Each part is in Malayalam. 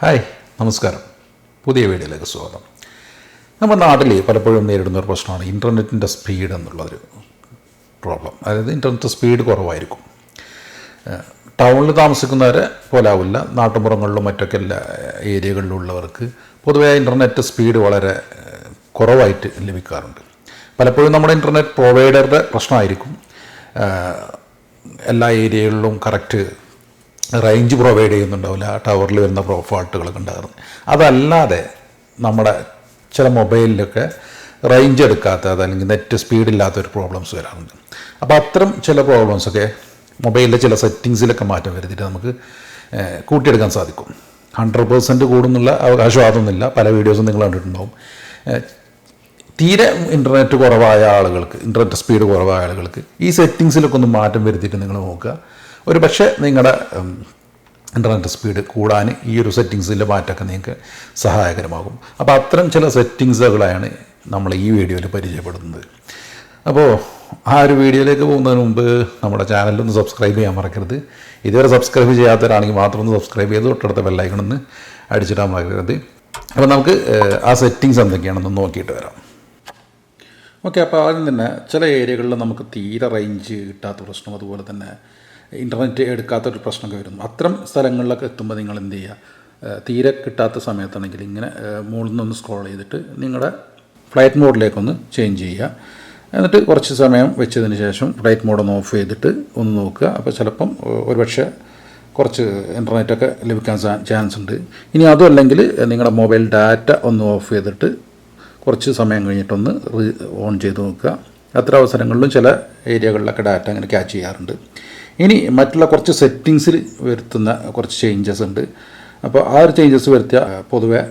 ഹായ്, നമസ്കാരം. പുതിയ വീഡിയോയിലേക്ക് സ്വാഗതം. നമ്മുടെ നാട്ടിൽ പലപ്പോഴും നേരിടുന്ന ഒരു പ്രശ്നമാണ് ഇൻ്റർനെറ്റിൻ്റെ സ്പീഡ് എന്നുള്ളൊരു പ്രോബ്ലം. അതായത് ഇൻ്റർനെറ്റ് സ്പീഡ് കുറവായിരിക്കും. ടൗണിൽ താമസിക്കുന്നവരെ പോലാവില്ല, നാട്ടുമ്പുറങ്ങളിലും മറ്റൊക്കെ എല്ലാ ഏരിയകളിലുള്ളവർക്ക് പൊതുവേ ഇൻ്റർനെറ്റ് സ്പീഡ് വളരെ കുറവായിട്ട് ലഭിക്കാറുണ്ട്. പലപ്പോഴും നമ്മുടെ ഇൻ്റർനെറ്റ് പ്രൊവൈഡറുടെ പ്രശ്നമായിരിക്കും. എല്ലാ ഏരിയകളിലും കറക്റ്റ് റേഞ്ച് പ്രൊവൈഡ് ചെയ്യുന്നുണ്ടാവില്ല, ടവറിൽ വരുന്ന ഫോൾട്ടുകളൊക്കെ ഉണ്ടാകുന്നത്. അതല്ലാതെ നമ്മുടെ ചില മൊബൈലിലൊക്കെ റേഞ്ച് എടുക്കാത്ത അതല്ലെങ്കിൽ നെറ്റ് സ്പീഡില്ലാത്തൊരു പ്രോബ്ലംസ് വരാറുണ്ട്. അപ്പോൾ അത്തരം ചില പ്രോബ്ലംസൊക്കെ മൊബൈലിലെ ചില സെറ്റിങ്സിലൊക്കെ മാറ്റം വരുത്തിയിട്ട് നമുക്ക് കൂട്ടിയെടുക്കാൻ സാധിക്കും. 100% കൂടുന്നുള്ള അവകാശം അതൊന്നുമില്ല. പല വീഡിയോസും നിങ്ങൾ കണ്ടിട്ടുണ്ടാവും. തീരെ ഇൻ്റർനെറ്റ് കുറവായ ആളുകൾക്ക്, ഇൻ്റർനെറ്റ് സ്പീഡ് കുറവായ ആളുകൾക്ക് ഈ സെറ്റിങ്സിലൊക്കെ ഒന്ന് മാറ്റം വരുത്തിയിട്ട് നിങ്ങൾ നോക്കുക. ഒരു പക്ഷേ നിങ്ങളുടെ ഇൻ്റർനെറ്റ് സ്പീഡ് കൂടാൻ ഈ ഒരു സെറ്റിങ്സിൻ്റെ മാറ്റമൊക്കെ നിങ്ങൾക്ക് സഹായകരമാകും. അപ്പോൾ അത്തരം ചില സെറ്റിങ്സുകളാണ് നമ്മൾ ഈ വീഡിയോയിൽ പരിചയപ്പെടുന്നത്. അപ്പോൾ ആ ഒരു വീഡിയോയിലേക്ക് പോകുന്നതിന് മുമ്പ് നമ്മുടെ ചാനലൊന്ന് സബ്സ്ക്രൈബ് ചെയ്യാൻ മറക്കരുത്. ഇതുവരെ സബ്സ്ക്രൈബ് ചെയ്യാത്തവരാണെങ്കിൽ മാത്രം ഒന്ന് സബ്സ്ക്രൈബ് ചെയ്ത് തൊട്ടടുത്ത ബെല്ലൈക്കണൊന്ന് അടിച്ചിടാൻ മറക്കരുത്. അപ്പോൾ നമുക്ക് ആ സെറ്റിങ്സ് എന്തൊക്കെയാണെന്ന് നോക്കിയിട്ട് വരാം. ഓക്കെ, അപ്പോൾ ആദ്യം തന്നെ ചില ഏരിയകളിൽ നമുക്ക് തീരെ റേഞ്ച് കിട്ടാത്ത പ്രശ്നം, അതുപോലെ തന്നെ ഇൻ്റർനെറ്റ് എടുക്കാത്തൊരു പ്രശ്നമൊക്കെ വരുന്നു. അത്തരം സ്ഥലങ്ങളിലൊക്കെ എത്തുമ്പോൾ നിങ്ങൾ എന്ത് ചെയ്യുക, തീരെ കിട്ടാത്ത സമയത്താണെങ്കിൽ ഇങ്ങനെ മുകളിൽ നിന്നൊന്ന് സ്ക്രോൾ ചെയ്തിട്ട് നിങ്ങളുടെ ഫ്ലൈറ്റ് മോഡിലേക്കൊന്ന് ചേഞ്ച് ചെയ്യുക. എന്നിട്ട് കുറച്ച് സമയം വെച്ചതിന് ശേഷം ഫ്ലൈറ്റ് മോഡൊന്ന് ഓഫ് ചെയ്തിട്ട് ഒന്ന് നോക്കുക. അപ്പോൾ ചിലപ്പം ഒരുപക്ഷെ കുറച്ച് ഇൻ്റർനെറ്റൊക്കെ ലഭിക്കാൻ ചാൻസ് ഉണ്ട്. ഇനി അതും അല്ലെങ്കിൽ നിങ്ങളുടെ മൊബൈൽ ഡാറ്റ ഒന്ന് ഓഫ് ചെയ്തിട്ട് കുറച്ച് സമയം കഴിഞ്ഞിട്ടൊന്ന് ഓൺ ചെയ്ത് നോക്കുക. അത്ര അവസരങ്ങളിലും ചില ഏരിയകളിലൊക്കെ ഡാറ്റ അങ്ങനെ ക്യാച്ച് ചെയ്യാറുണ്ട്. ഇനി മറ്റുള്ള കുറച്ച് സെറ്റിങ്സിൽ വരുത്തുന്ന കുറച്ച് ചേഞ്ചസ് ഉണ്ട്. അപ്പോൾ ആ ഒരു ചേഞ്ചസ് വരുത്തിയാൽ പൊതുവെ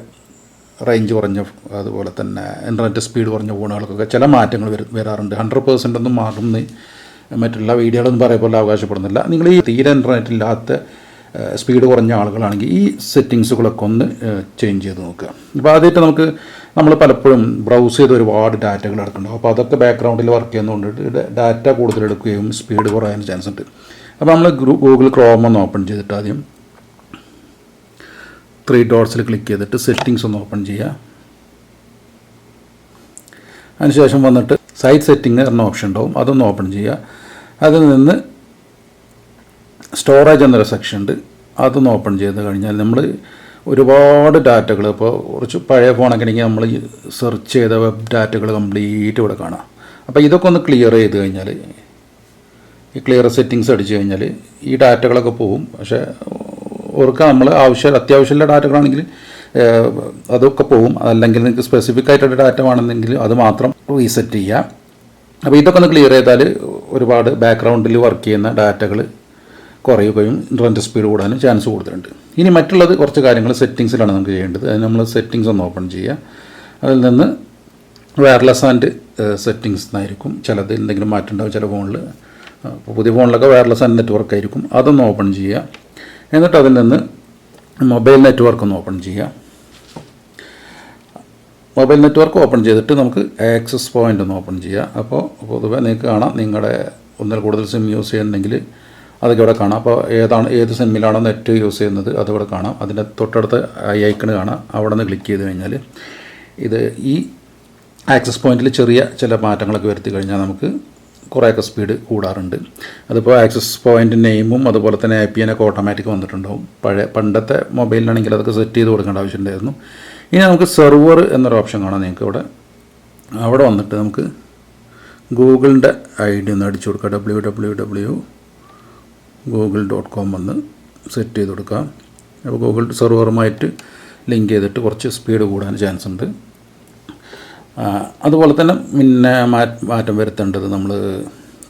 റേഞ്ച് കുറഞ്ഞ അതുപോലെ തന്നെ ഇൻ്റർനെറ്റ് സ്പീഡ് കുറഞ്ഞ ഫോണുകൾക്കൊക്കെ ചില മാറ്റങ്ങൾ വരാറുണ്ട്. 100% ഒന്നും മാറുമെന്ന് മറ്റുള്ള വീഡിയോകളൊന്നും പറയുമ്പോൾ അവകാശപ്പെടുന്നില്ല. നിങ്ങൾ ഈ തീരെ ഇൻ്റർനെറ്റ് ഇല്ലാത്ത സ്പീഡ് കുറഞ്ഞ ആളുകളാണെങ്കിൽ ഈ സെറ്റിങ്സുകളൊക്കെ ഒന്ന് ചേഞ്ച് ചെയ്ത് നോക്കുക. അപ്പോൾ ആദ്യമായിട്ട് നമ്മൾ പലപ്പോഴും ബ്രൗസ് ചെയ്ത് ഒരുപാട് ഡാറ്റകൾ എടുക്കുന്നുണ്ടാവും. അപ്പോൾ അതൊക്കെ ബാക്ക്ഗ്രൗണ്ടിൽ വർക്ക് ചെയ്യുന്നതുകൊണ്ട് ഡാറ്റ കൂടുതലെടുക്കുകയും സ്പീഡ് കുറയാൻ ചാൻസ് ഉണ്ട്. അപ്പോൾ നമ്മൾ ഗൂഗിൾ ക്രോം ഒന്ന് ഓപ്പൺ ചെയ്തിട്ട് ആദ്യം 3 ഡോട്ട്സിൽ ക്ലിക്ക് ചെയ്തിട്ട് സെറ്റിങ്സ് ഒന്ന് ഓപ്പൺ ചെയ്യുക. അതിനുശേഷം വന്നിട്ട് സൈറ്റ് സെറ്റിംഗ് എന്ന ഓപ്ഷൻ ഉണ്ടാവും, അതൊന്ന് ഓപ്പൺ ചെയ്യുക. അതിൽ നിന്ന് സ്റ്റോറേജ് എന്നൊരു സെക്ഷൻ ഉണ്ട്, അതൊന്ന് ഓപ്പൺ ചെയ്ത് കഴിഞ്ഞാൽ നമ്മൾ ഒരുപാട് ഡാറ്റകൾ, ഇപ്പോൾ കുറച്ച് പഴയ ഫോണൊക്കെ ആണെങ്കിൽ നമ്മൾ സെർച്ച് ചെയ്ത വെബ് ഡാറ്റകൾ കംപ്ലീറ്റ് ഇവിടെ കാണാം. അപ്പോൾ ഇതൊക്കെ ഒന്ന് ക്ലിയർ ചെയ്ത് കഴിഞ്ഞാൽ, ഈ ക്ലിയർ സെറ്റിങ്സ് അടിച്ചു കഴിഞ്ഞാൽ ഈ ഡാറ്റകളൊക്കെ പോകും. പക്ഷേ ഓർക്കുക, നമ്മൾ അത്യാവശ്യമുള്ള ഡാറ്റകളാണെങ്കിൽ അതൊക്കെ പോകും. അതല്ലെങ്കിൽ നിങ്ങൾക്ക് സ്പെസിഫിക് ആയിട്ടുള്ള ഡാറ്റ വേണമെന്നെങ്കിൽ അത് മാത്രം റീസെറ്റ് ചെയ്യുക. അപ്പോൾ ഇതൊക്കെ ഒന്ന് ക്ലിയർ ചെയ്താൽ ഒരുപാട് ബാക്ക്ഗ്രൗണ്ടിൽ വർക്ക് ചെയ്യുന്ന ഡാറ്റകൾ കുറയുകയും ഇൻ്റർനെറ്റ് സ്പീഡ് കൂടാനും ചാൻസ് കൂടുതലുണ്ട്. ഇനി മറ്റുള്ളത് കുറച്ച് കാര്യങ്ങൾ സെറ്റിങ്സിലാണ് നമുക്ക് ചെയ്യേണ്ടത്. അത് നമ്മൾ സെറ്റിങ്സ് ഒന്ന് ഓപ്പൺ ചെയ്യുക. അതിൽ നിന്ന് വയർലെസ് ആൻഡ് സെറ്റിങ്സ് എന്നായിരിക്കും ചിലത് എന്തെങ്കിലും മാറ്റം ഉണ്ടാവും ചില ഫോണിൽ. അപ്പോൾ പുതിയ ഫോണിലൊക്കെ വയർലെസ് ആൻഡ് നെറ്റ്വർക്ക് ആയിരിക്കും, അതൊന്ന് ഓപ്പൺ ചെയ്യുക. എന്നിട്ട് അതിൽ നിന്ന് മൊബൈൽ നെറ്റ്വർക്ക് ഒന്ന് ഓപ്പൺ ചെയ്യുക. മൊബൈൽ നെറ്റ്വർക്ക് ഓപ്പൺ ചെയ്തിട്ട് നമുക്ക് ആക്സസ് പോയിൻ്റ് ഒന്ന് ഓപ്പൺ ചെയ്യുക. അപ്പോൾ പൊതുവെ നിങ്ങൾക്ക് കാണാം, നിങ്ങളുടെ ഒന്നിൽ കൂടുതൽ സിം യൂസ് ചെയ്യുന്നുണ്ടെങ്കിൽ അതൊക്കെ ഇവിടെ കാണാം. അപ്പോൾ ഏത് സിമ്മിലാണോ നെറ്റ് യൂസ് ചെയ്യുന്നത് അതിവിടെ കാണാം. അതിൻ്റെ തൊട്ടടുത്ത് ഐക്കണ് കാണാം, അവിടെ നിന്ന് ക്ലിക്ക് ചെയ്ത് കഴിഞ്ഞാൽ ഇത് ഈ ആക്സസ് പോയിൻറ്റിൽ ചെറിയ ചില മാറ്റങ്ങളൊക്കെ വരുത്തി കഴിഞ്ഞാൽ നമുക്ക് കുറേയൊക്കെ സ്പീഡ് കൂടാറുണ്ട്. അതിപ്പോൾ ആക്സസ് പോയിൻ്റ് നെയിമും അതുപോലെ തന്നെ IPN ഒക്കെ ഓട്ടോമാറ്റിക് വന്നിട്ടുണ്ടാവും. പണ്ടത്തെ മൊബൈലിലാണെങ്കിൽ അതൊക്കെ സെറ്റ് ചെയ്ത് കൊടുക്കേണ്ട ആവശ്യമുണ്ടായിരുന്നു. ഇനി നമുക്ക് സെർവർ എന്നൊരു ഓപ്ഷൻ കാണാം നിങ്ങൾക്ക് അവിടെ വന്നിട്ട് നമുക്ക് ഗൂഗിളിൻ്റെ ID ഒന്ന് അടിച്ചു കൊടുക്കുക. www.google.com ഒന്ന് സെറ്റ് ചെയ്ത് കൊടുക്കുക. അപ്പോൾ ഗൂഗിൾ സെർവറുമായിട്ട് ലിങ്ക് ചെയ്തിട്ട് കുറച്ച് സ്പീഡ് കൂടാൻ ചാൻസ് ഉണ്ട്. അതുപോലെ തന്നെ പിന്നെ മാറ്റം വരുത്തേണ്ടത് നമ്മൾ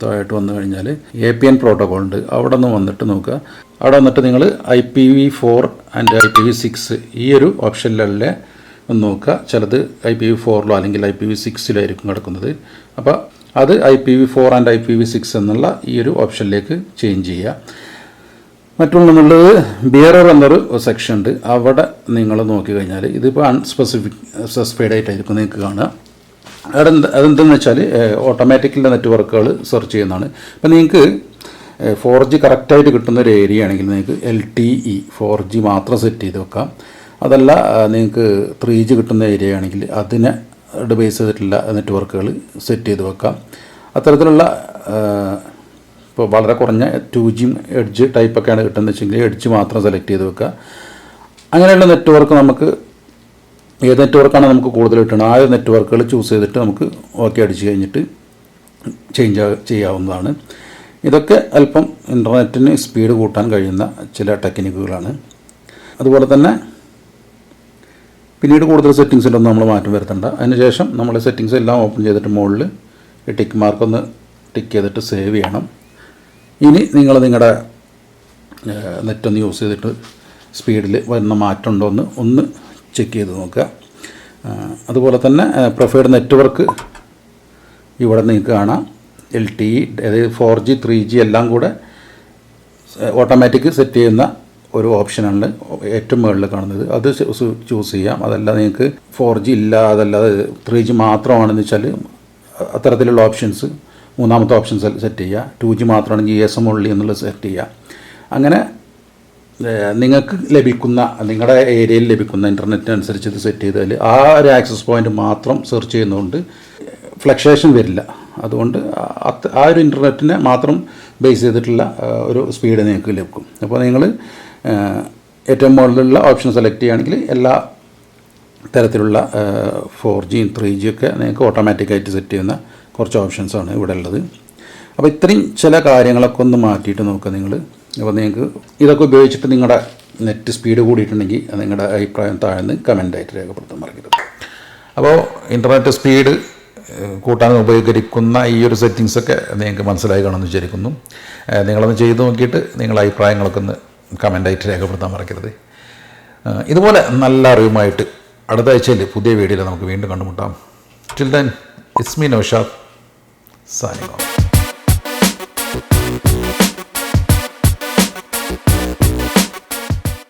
താഴോട്ട് വന്നു കഴിഞ്ഞാൽ APN പ്രോട്ടോക്കോൾ ഉണ്ട്, അവിടെ നിന്ന് വന്നിട്ട് നോക്കുക. അവിടെ വന്നിട്ട് നിങ്ങൾ IPv4 ആൻഡ് IPv6 ഈ ഒരു ഓപ്ഷനിലല്ലേ ഒന്ന് നോക്കുക. ചിലത് IPv4 അല്ലെങ്കിൽ IPv6 കിടക്കുന്നത്. അപ്പോൾ അത് IPv4 ആൻഡ് IPv6 എന്നുള്ള ഈ ഒരു ഓപ്ഷനിലേക്ക് ചേഞ്ച് ചെയ്യുക. മറ്റുള്ളത് ബിയറർ എന്നൊരു സെക്ഷൻ ഉണ്ട്, അവിടെ നിങ്ങൾ നോക്കി കഴിഞ്ഞാൽ ഇതിപ്പോൾ സ്പെസിഫൈഡ് ആയിട്ടായിരിക്കും നിങ്ങൾക്ക് കാണുക. അതെന്തെന്ന് വെച്ചാൽ ഓട്ടോമാറ്റിക്കലി നെറ്റ്വർക്കുകൾ സെർച്ച് ചെയ്യുന്നതാണ്. അപ്പോൾ നിങ്ങൾക്ക് 4G കറക്റ്റായിട്ട് കിട്ടുന്ന ഒരു ഏരിയ ആണെങ്കിൽ നിങ്ങൾക്ക് LTE 4G മാത്രം സെറ്റ് ചെയ്ത് വെക്കാം. അതല്ല നിങ്ങൾക്ക് 3G കിട്ടുന്ന ഏരിയ ആണെങ്കിൽ അതിനെ ബേസ് ചെയ്തിട്ടുള്ള നെറ്റ്വർക്കുകൾ സെറ്റ് ചെയ്ത് വെക്കാം. അത്തരത്തിലുള്ള ഇപ്പോൾ വളരെ കുറഞ്ഞ 2G എഡ്ജ് ടൈപ്പൊക്കെയാണ് കിട്ടുന്നത് വെച്ചെങ്കിൽ എഡ്ജ് മാത്രം സെലക്ട് ചെയ്ത് വെക്കുക. അങ്ങനെയുള്ള നെറ്റ്വർക്ക് നമുക്ക് ഏത് നെറ്റ്വർക്കാണ് നമുക്ക് കൂടുതൽ കിട്ടുന്നത് ആ നെറ്റ്വർക്കുകൾ ചൂസ് ചെയ്തിട്ട് നമുക്ക് ഓക്കെ അടിച്ച് കഴിഞ്ഞിട്ട് ചേഞ്ച് ചെയ്യാവുന്നതാണ്. ഇതൊക്കെ അല്പം ഇൻ്റർനെറ്റിന് സ്പീഡ് കൂട്ടാൻ കഴിയുന്ന ചില ടെക്നിക്കുകളാണ്. അതുപോലെ തന്നെ പിന്നീട് കൂടുതൽ സെറ്റിങ്സിലൊന്നും നമ്മൾ മാറ്റം വരുത്തേണ്ട. അതിനുശേഷം നമ്മൾ സെറ്റിങ്സ് എല്ലാം ഓപ്പൺ ചെയ്തിട്ട് മുകളിൽ ടിക്ക് മാർക്കൊന്ന് ടിക്ക് ചെയ്തിട്ട് സേവ് ചെയ്യണം. ഇനി നിങ്ങൾ നിങ്ങളുടെ നെറ്റൊന്ന് യൂസ് ചെയ്തിട്ട് സ്പീഡിൽ വരുന്ന മാറ്റം ഉണ്ടോ എന്ന് ഒന്ന് ചെക്ക് ചെയ്ത് നോക്കുക. അതുപോലെ തന്നെ പ്രിഫേർഡ് നെറ്റ്വർക്ക് ഇവിടെ നിങ്ങൾക്ക് കാണാം. LTE അതായത് 4G 3G എല്ലാം കൂടെ ഓട്ടോമാറ്റിക് സെറ്റ് ചെയ്യുന്ന ഒരു ഓപ്ഷനാണ് ഏറ്റവും മുകളിൽ കാണുന്നത്. അത് ചൂസ് ചെയ്യാം. അതല്ല നിങ്ങൾക്ക് 4G ഇല്ല അതല്ലാതെ 3G മാത്രമാണെന്ന് വെച്ചാൽ അത്തരത്തിലുള്ള ഓപ്ഷൻസ് മൂന്നാമത്തെ ഓപ്ഷൻ സെറ്റ് ചെയ്യുക. 2G മാത്രമാണ് GSM ഉള്ളി എന്നുള്ളത് സെറ്റ് ചെയ്യുക. അങ്ങനെ നിങ്ങൾക്ക് ലഭിക്കുന്ന നിങ്ങളുടെ ഏരിയയിൽ ലഭിക്കുന്ന ഇൻ്റർനെറ്റിനനുസരിച്ച് ഇത് സെറ്റ് ചെയ്താൽ ആ ഒരു ആക്സസ് പോയിൻ്റ് മാത്രം സെർച്ച് ചെയ്യുന്നതുകൊണ്ട് ഫ്ലക്ച്വേഷൻ വരില്ല. അതുകൊണ്ട് ആ ഒരു ഇൻ്റർനെറ്റിനെ മാത്രം ബേസ് ചെയ്തിട്ടുള്ള ഒരു സ്പീഡ് നിങ്ങൾക്ക് ലഭിക്കും. അപ്പോൾ നിങ്ങൾ ഏറ്റവും മുകളിലുള്ള ഓപ്ഷൻ സെലക്ട് ചെയ്യുകയാണെങ്കിൽ എല്ലാ തരത്തിലുള്ള 4G 3G ഒക്കെ നിങ്ങൾക്ക് ഓട്ടോമാറ്റിക്കായിട്ട് സെറ്റ് ചെയ്യുന്ന കുറച്ച് ഓപ്ഷൻസാണ് ഇവിടെ ഉള്ളത്. അപ്പോൾ ഇത്രയും ചില കാര്യങ്ങളൊക്കെ ഒന്ന് മാറ്റിയിട്ട് നോക്കുക നിങ്ങൾ. അപ്പോൾ നിങ്ങൾക്ക് ഇതൊക്കെ ഉപയോഗിച്ചിട്ട് നിങ്ങളുടെ നെറ്റ് സ്പീഡ് കൂടിയിട്ടുണ്ടെങ്കിൽ നിങ്ങളുടെ അഭിപ്രായം താഴ്ന്ന് കമൻ്റായിട്ട് രേഖപ്പെടുത്താൻ മറക്കരുത്. അപ്പോൾ ഇൻ്റർനെറ്റ് സ്പീഡ് കൂട്ടാൻ ഉപകരിക്കുന്ന ഈ ഒരു സെറ്റിങ്സൊക്കെ നിങ്ങൾക്ക് മനസ്സിലായി കാണുമെന്ന് വിചാരിക്കുന്നു. നിങ്ങളൊന്ന് ചെയ്ത് നോക്കിയിട്ട് നിങ്ങളുടെ അഭിപ്രായങ്ങളൊക്കെ ഒന്ന് കമൻ്റായിട്ട് രേഖപ്പെടുത്താൻ മറക്കരുത്. ഇതുപോലെ നല്ല അറിവുമായിട്ട് അടുത്ത ആഴ്ചയിൽ പുതിയ വീഡിയോയിൽ നമുക്ക് വീണ്ടും കണ്ടുമുട്ടാം. Till then it's me Naushad signing off.